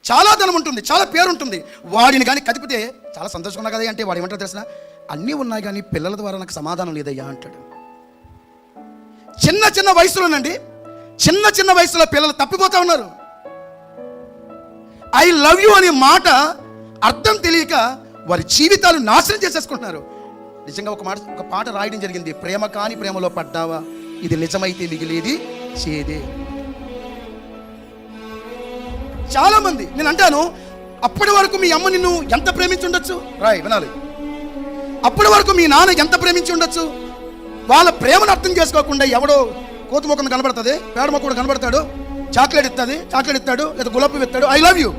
చాలా ధనం ఉంటుంది, చాలా పేరు ఉంటుంది, వాడిని కానీ కదిపితే చాలా సంతోషంగా ఉన్నా కదా అంటే వాడు ఏమంటారు తెలిసిన, అన్నీ ఉన్నాయి కానీ పిల్లల ద్వారా నాకు సమాధానం లేదయ్యా అంటాడు. చిన్న చిన్న వయసులోనండి, చిన్న చిన్న వయసులో పిల్లలు తప్పిపోతా ఉన్నారు. ఐ లవ్ యూ అనే మాట అర్థం తెలియక వారి జీవితాలు నాశనం చేసేసుకుంటున్నారు. నిజంగా ఒక పాట రాయడం జరిగింది, ప్రేమ కాని ప్రేమలో పడ్డావా, ఇది నిజమైతే మిగిలేది చేదే. చాలా మంది నేను అంటాను, అప్పటి వరకు మీ అమ్మ నిన్ను ఎంత ప్రేమించి ఉండొచ్చు, రాయ్ వినాలి, అప్పటి వరకు మీ నాన్న ఎంత ప్రేమించి ఉండొచ్చు. వాళ్ళ ప్రేమను అర్థం చేసుకోకుండా ఎవడో కోతి మొక్కను కనబడుతుంది, పేడ మొక్కడు కనబడతాడు, చాక్లెట్ ఇస్తాడు లేదా గులాబీ ఇస్తాడు, ఐ లవ్ యూ.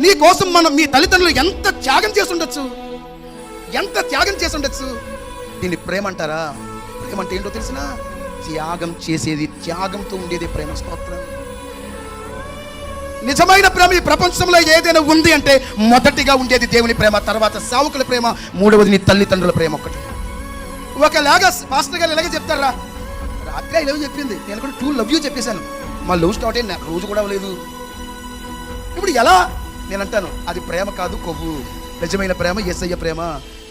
నీ కోసం మీ తల్లిదండ్రులు ఎంత త్యాగం చేసి ఉండొచ్చు, ఎంత త్యాగం చేసి ఉండొచ్చు. దీన్ని ప్రేమ అంటారా? ప్రేమ అంటే ఏంటో తెలిసిన, త్యాగం చేసేది, త్యాగంతో ఉండేది ప్రేమ. స్తోత్రం. నిజమైన ప్రేమ ఈ ప్రపంచంలో ఏదైనా ఉంది అంటే మొదటిగా ఉండేది దేవుని ప్రేమ, తర్వాత సేవకుల ప్రేమ, మూడవది నీ తల్లిదండ్రుల ప్రేమ ఒక్కటి. ఒకలాగా పాస్టర్ గారు ఇలాగే చెప్తారా, రాత్రి ఐ లవ్ చెప్పింది, నేను కూడా 2 లవ్ యూ చెప్పేశాను, మా లవ్ స్టార్ట్ అయింది, నాకు రోజు కూడా అవ్వలేదు. ఇప్పుడు ఎలా? నేను అంటాను, అది ప్రేమ కాదు, కొవ్వు. నిజమైన ప్రేమ యేసయ్య ప్రేమ,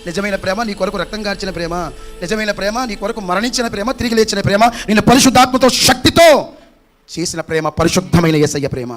నిజమైన ప్రేమ నీ కొరకు రక్తం కార్చిన ప్రేమ, నిజమైన ప్రేమ నీ కొరకు మరణించిన ప్రేమ, తిరిగి లేచిన ప్రేమ, నిన్ను పరిశుద్ధాత్మతో శక్తితో చేసిన ప్రేమ, పరిశుద్ధమైన యేసయ్య ప్రేమ.